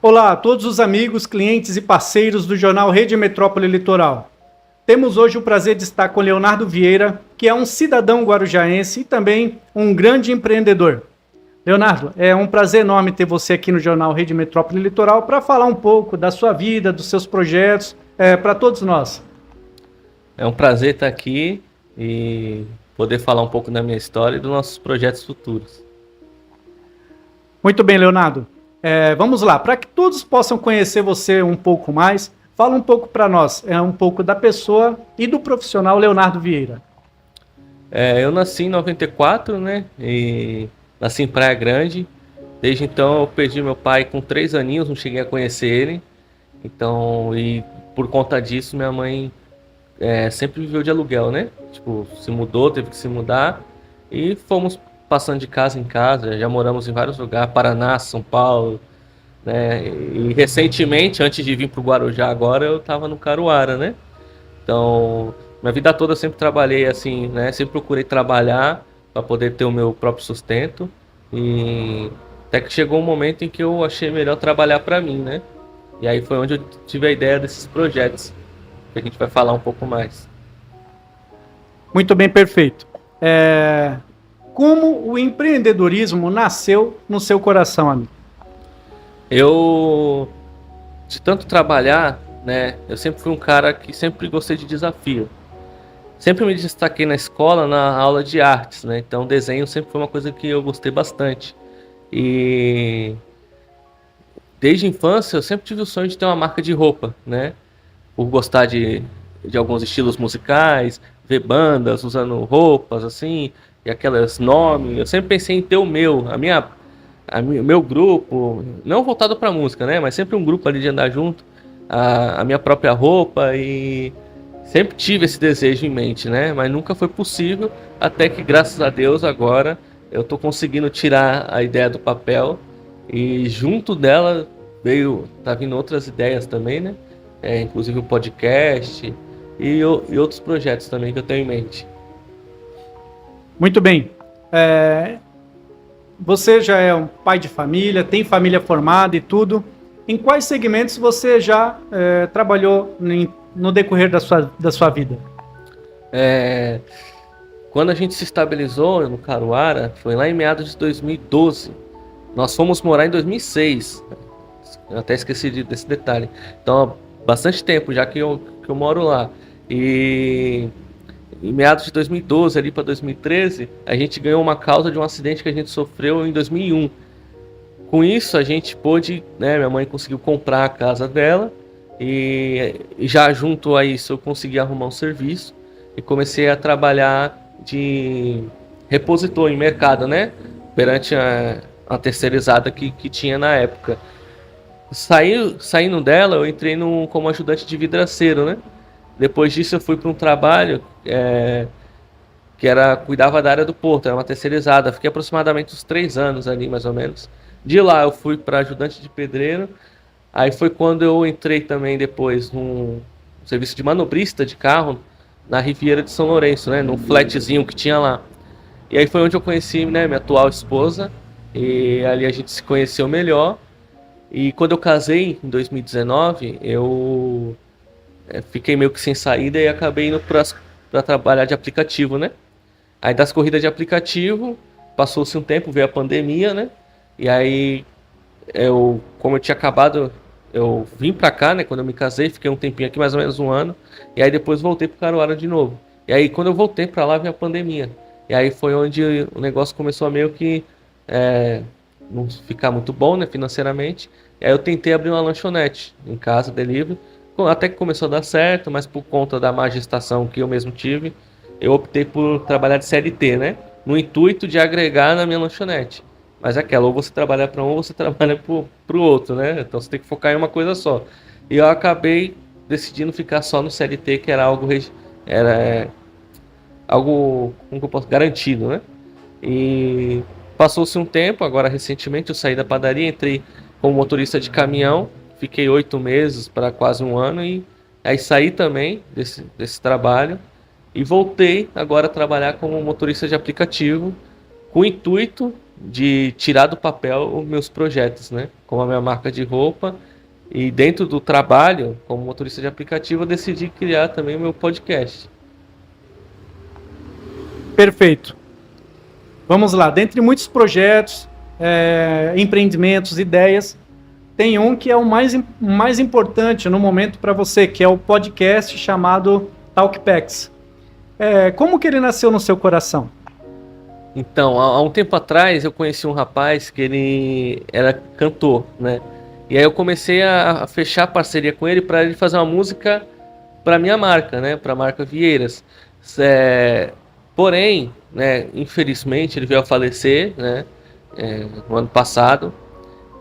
Olá a todos os amigos, clientes e parceiros do jornal Rede Metrópole Litoral. Temos hoje o prazer de estar com Leonardo Vieira, que é um cidadão guarujaense e também um grande empreendedor. Leonardo, é um prazer enorme ter você aqui no jornal Rede Metrópole Litoral para falar um pouco da sua vida, dos seus projetos, para todos nós. É um prazer estar aqui e poder falar um pouco da minha história e dos nossos projetos futuros. Muito bem, Leonardo. Vamos lá, para que todos possam conhecer você um pouco mais, fala um pouco para nós, um pouco da pessoa e do profissional Leonardo Vieira. Eu nasci em 94, né? E nasci em Praia Grande. Desde então eu perdi meu pai com 3 aninhos, não cheguei a conhecer ele. Então, e por conta disso, minha mãe sempre viveu de aluguel, né? Tipo, se mudou, teve que se mudar. E fomos passando de casa em casa, já moramos em vários lugares, Paraná, São Paulo, né? E recentemente, antes de vir para o Guarujá agora, eu estava no Caruara, né? Então, minha vida toda eu sempre trabalhei assim, né? Sempre procurei trabalhar para poder ter o meu próprio sustento. E até que chegou um momento em que eu achei melhor trabalhar para mim, né? E aí foi onde eu tive a ideia desses projetos, que a gente vai falar um pouco mais. Muito bem, perfeito. Como o empreendedorismo nasceu no seu coração, amigo? Eu, de tanto trabalhar, né? Eu sempre fui um cara que sempre gostei de desafio. Sempre me destaquei na escola, na aula de artes, né? Então desenho sempre foi uma coisa que eu gostei bastante. E desde a infância eu sempre tive o sonho de ter uma marca de roupa, né? Por gostar de alguns estilos musicais, ver bandas usando roupas assim, e aquelas nomes. Eu sempre pensei em ter o meu, o meu grupo, não voltado para música, né? Mas sempre um grupo ali de andar junto, a minha própria roupa e sempre tive esse desejo em mente, né? Mas nunca foi possível, até que graças a Deus agora eu tô conseguindo tirar a ideia do papel e junto dela tá vindo outras ideias também, né? Inclusive o podcast e outros projetos também que eu tenho em mente. Muito bem. Você já é um pai de família, tem família formada e tudo. Em quais segmentos você já trabalhou no decorrer da sua vida? Quando a gente se estabilizou no Caruara, foi lá em meados de 2012. Nós fomos morar em 2006. Eu até esqueci desse detalhe. Então, há bastante tempo já que eu moro lá. E em meados de 2012, ali para 2013, a gente ganhou uma causa de um acidente que a gente sofreu em 2001. Com isso, a gente pôde, né, minha mãe conseguiu comprar a casa dela e já junto a isso eu consegui arrumar um serviço e comecei a trabalhar de repositor em mercado, né, perante a terceirizada que tinha na época. Saindo dela, eu entrei como ajudante de vidraceiro, né? Depois disso eu fui para um trabalho cuidava da área do porto, era uma terceirizada. Fiquei aproximadamente uns 3 anos ali, mais ou menos. De lá eu fui para ajudante de pedreiro. Aí foi quando eu entrei também depois num serviço de manobrista de carro na Riviera de São Lourenço, né? Num flatzinho que tinha lá. E aí foi onde eu conheci, né, minha atual esposa. E ali a gente se conheceu melhor. E quando eu casei em 2019, eu fiquei meio que sem saída e acabei indo para trabalhar de aplicativo, né? Aí das corridas de aplicativo, passou-se um tempo, veio a pandemia, né? E aí como eu tinha acabado, eu vim pra cá, né? Quando eu me casei, fiquei um tempinho aqui, mais ou menos um ano. E aí depois voltei pro Caruaru de novo. E aí quando eu voltei pra lá, veio a pandemia. E aí foi onde o negócio começou a meio que não ficar muito bom, né? Financeiramente. E aí eu tentei abrir uma lanchonete em casa, delivery. Até que começou a dar certo, mas por conta da má gestação que eu mesmo tive, eu optei por trabalhar de CLT, né? No intuito de agregar na minha lanchonete. Mas é aquela, ou você trabalha para um, ou você trabalha para o outro, né? Então você tem que focar em uma coisa só. E eu acabei decidindo ficar só no CLT, que era algo como que eu posso, garantido, né? E passou-se um tempo, agora recentemente eu saí da padaria, entrei como motorista de caminhão, fiquei 8 meses para quase um ano e aí saí também desse trabalho e voltei agora a trabalhar como motorista de aplicativo com o intuito de tirar do papel os meus projetos, né? Como a minha marca de roupa. E dentro do trabalho, como motorista de aplicativo, eu decidi criar também o meu podcast. Perfeito. Vamos lá. Dentre muitos projetos, empreendimentos, ideias, tem um que é o mais importante no momento para você, que é o podcast chamado Talkpex. Como que ele nasceu no seu coração? Então, há um tempo atrás, eu conheci um rapaz que ele era cantor, né? E aí eu comecei a fechar parceria com ele para ele fazer uma música para minha marca, né? Para a marca Vieiras. Porém, né, infelizmente, ele veio a falecer, né? No ano passado.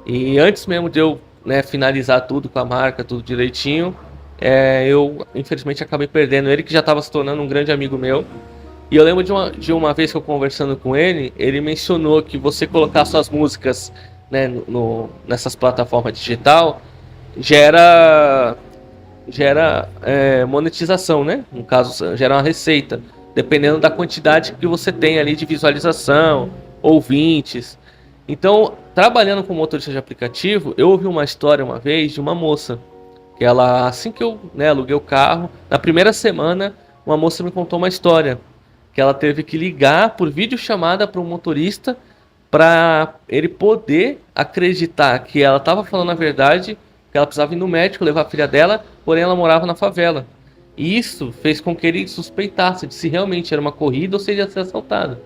E antes mesmo de eu, né, finalizar tudo com a marca, tudo direitinho, eu infelizmente acabei perdendo ele, que já estava se tornando um grande amigo meu. E eu lembro de uma vez que eu conversando com ele, ele mencionou que você colocar suas músicas, né, nessas plataformas digital gera monetização, né? No caso, gera uma receita, dependendo da quantidade que você tem ali de visualização, ouvintes. Então, trabalhando com motorista de aplicativo, eu ouvi uma história uma vez de uma moça, que ela, assim que eu, né, aluguei o carro, na primeira semana, uma moça me contou uma história, que ela teve que ligar por videochamada para um motorista para ele poder acreditar que ela estava falando a verdade, que ela precisava ir no médico levar a filha dela, porém ela morava na favela. E isso fez com que ele suspeitasse de se realmente era uma corrida ou se ele ia ser assaltado.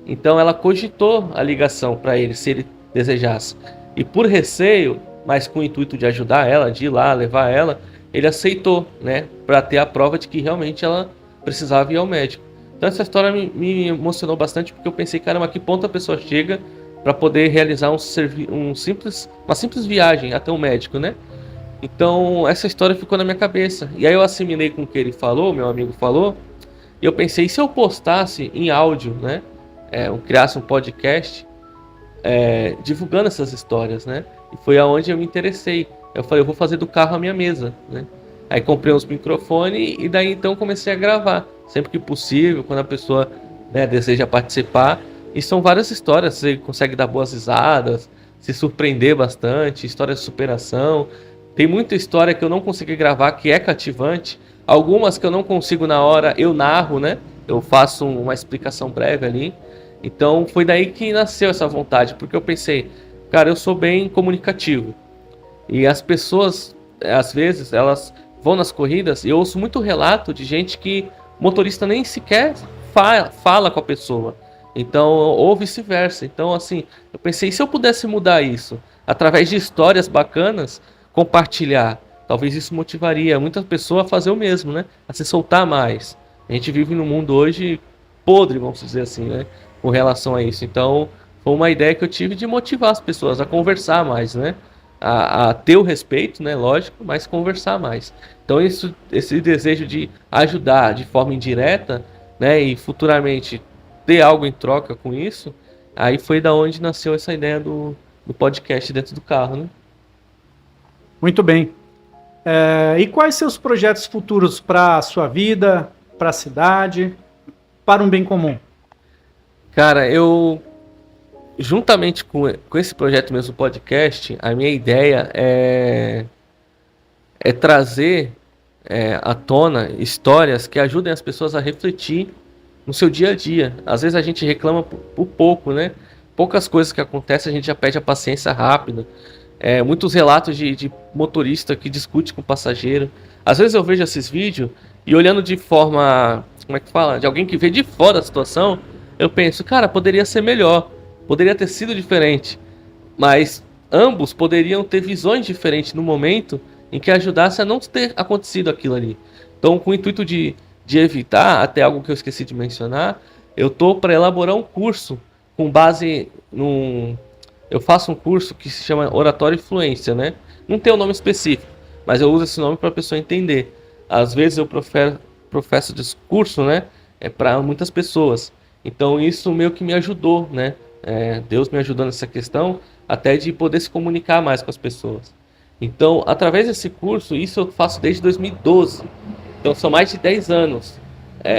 Então ela cogitou a ligação para ele, se ele desejasse. E por receio, mas com o intuito de ajudar ela, de ir lá, levar ela, ele aceitou, né, para ter a prova de que realmente ela precisava ir ao médico. Então essa história me emocionou bastante, porque eu pensei, caramba, a que ponto a pessoa chega para poder realizar uma simples viagem até o médico, né? Então essa história ficou na minha cabeça. E aí eu assimilei com o que ele falou, meu amigo falou, e eu pensei, e se eu postasse em áudio, né? Eu criasse um podcast divulgando essas histórias, né? E foi aonde eu me interessei. Eu falei, eu vou fazer do carro a minha mesa, né? Aí comprei uns microfones e daí então comecei a gravar. Sempre que possível, quando a pessoa, né, deseja participar. E são várias histórias, você consegue dar boas risadas, se surpreender bastante, histórias de superação. Tem muita história que eu não consegui gravar, que é cativante. Algumas que eu não consigo na hora, eu narro, né? Eu faço uma explicação breve ali. Então foi daí que nasceu essa vontade, porque eu pensei, cara, eu sou bem comunicativo. E as pessoas, às vezes, elas vão nas corridas e eu ouço muito relato de gente que o motorista nem sequer fala com a pessoa. Então, ou vice-versa. Então, assim, eu pensei, se eu pudesse mudar isso, através de histórias bacanas, compartilhar, talvez isso motivaria muitas pessoas a fazer o mesmo, né? A se soltar mais. A gente vive num mundo hoje podre, vamos dizer assim, né? Com relação a isso. Então, foi uma ideia que eu tive de motivar as pessoas a conversar mais, né? A ter o respeito, né? Lógico, mas conversar mais. Então, esse desejo de ajudar de forma indireta, né? E futuramente ter algo em troca com isso, aí foi da onde nasceu essa ideia do podcast dentro do carro, né? Muito bem. E quais seus projetos futuros para a sua vida, para a cidade, para um bem comum? Cara, eu, juntamente com esse projeto mesmo, podcast, a minha ideia é trazer à tona histórias que ajudem as pessoas a refletir no seu dia a dia. Às vezes a gente reclama por pouco, né? Poucas coisas que acontecem, a gente já perde a paciência rápida. Muitos relatos de motorista que discute com o passageiro. Às vezes eu vejo esses vídeos e olhando de forma, como é que fala? De alguém que vê de fora a situação, eu penso, cara, poderia ser melhor, poderia ter sido diferente. Mas ambos poderiam ter visões diferentes no momento em que ajudasse a não ter acontecido aquilo ali. Então, com o intuito de evitar, até algo que eu esqueci de mencionar, eu tô para elaborar um curso com base num... Eu faço um curso que se chama Oratória e Fluência, né? Não tem um nome específico, mas eu uso esse nome para a pessoa entender. Às vezes eu professo discurso, né? Para muitas pessoas. Então isso meio que me ajudou, né? Deus me ajudou nessa questão, até de poder se comunicar mais com as pessoas. Então, através desse curso, isso eu faço desde 2012. Então são mais de 10 anos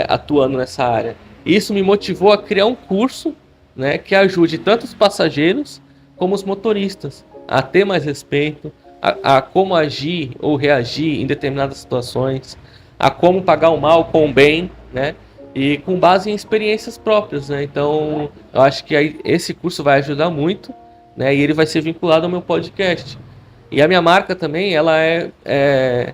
atuando nessa área. E isso me motivou a criar um curso né, que ajude tanto os passageiros como os motoristas a ter mais respeito, a como agir ou reagir em determinadas situações, a como pagar o mal com o bem, né? E com base em experiências próprias, né? Então, eu acho que aí esse curso vai ajudar muito, né? E ele vai ser vinculado ao meu podcast. E a minha marca também, ela é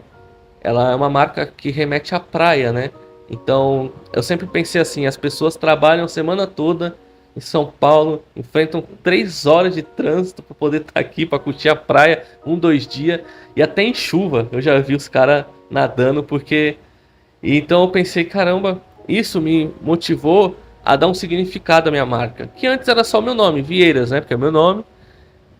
uma marca que remete à praia, né? Então, eu sempre pensei assim, as pessoas trabalham a semana toda em São Paulo, enfrentam 3 horas de trânsito para poder estar aqui, para curtir a praia, 2 dias, e até em chuva, eu já vi os caras nadando, porque... Então eu pensei, caramba, isso me motivou a dar um significado à minha marca, que antes era só meu nome, Vieiras, né? Porque é meu nome.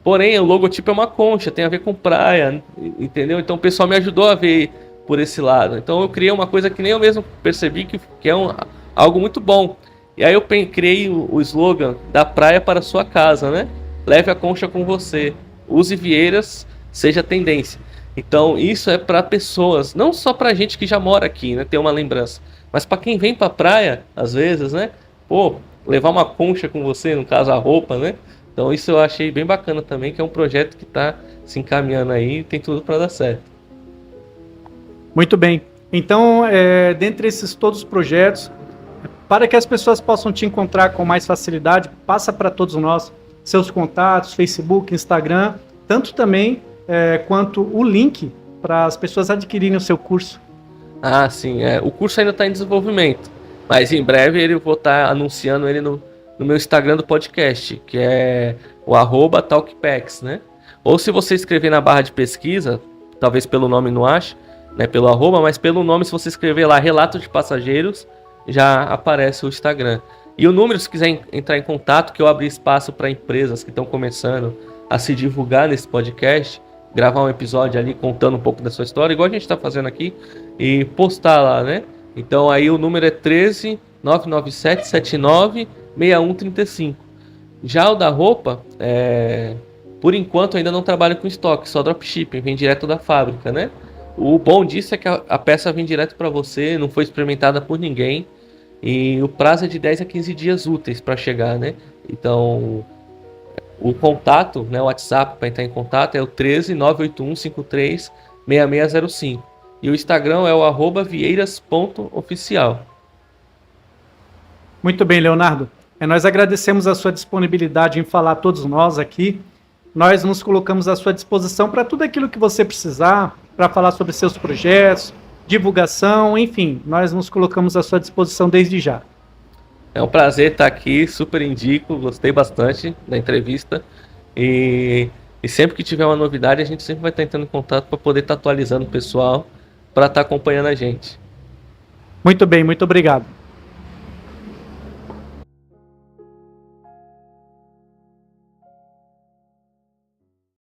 Porém, o logotipo é uma concha, tem a ver com praia, entendeu? Então o pessoal me ajudou a ver por esse lado. Então eu criei uma coisa que nem eu mesmo percebi que é algo muito bom. E aí eu criei o slogan da praia para a sua casa, né? Leve a concha com você. Use Vieiras, seja tendência. Então isso é para pessoas, não só para gente que já mora aqui, né? Ter uma lembrança. Mas para quem vem para a praia, às vezes, né? Pô, levar uma concha com você, no caso a roupa, né? Então isso eu achei bem bacana também, que é um projeto que está se encaminhando aí e tem tudo para dar certo. Muito bem. Então, dentre esses todos os projetos, para que as pessoas possam te encontrar com mais facilidade, passa para todos nós seus contatos, Facebook, Instagram, tanto também quanto o link para as pessoas adquirirem o seu curso. Ah, sim. O curso ainda está em desenvolvimento, mas em breve eu vou estar anunciando ele no meu Instagram do podcast, que é o @talkpex, né? Ou se você escrever na barra de pesquisa, talvez pelo nome não ache, né, pelo @, mas pelo nome, se você escrever lá Relato de Passageiros, já aparece o Instagram. E o número, se quiser entrar em contato, que eu abri espaço para empresas que estão começando a se divulgar nesse podcast, gravar um episódio ali contando um pouco da sua história, igual a gente está fazendo aqui, e postar lá, né? Então aí o número é 13 997 79 6135. Já o da roupa, por enquanto ainda não trabalho com estoque, só dropshipping, vem direto da fábrica, né? O bom disso é que a peça vem direto para você, não foi experimentada por ninguém, e o prazo é de 10 a 15 dias úteis para chegar, né? Então, o contato, né, o WhatsApp para entrar em contato é o 13 981 53 6605. E o Instagram é o @vieiras.oficial. Muito bem, Leonardo. Nós agradecemos a sua disponibilidade em falar a todos nós aqui. Nós nos colocamos à sua disposição para tudo aquilo que você precisar, para falar sobre seus projetos, divulgação, enfim, nós nos colocamos à sua disposição desde já. É um prazer estar aqui, super indico, gostei bastante da entrevista. E sempre que tiver uma novidade, a gente sempre vai estar entrando em contato para poder estar atualizando o pessoal, para estar acompanhando a gente. Muito bem, muito obrigado.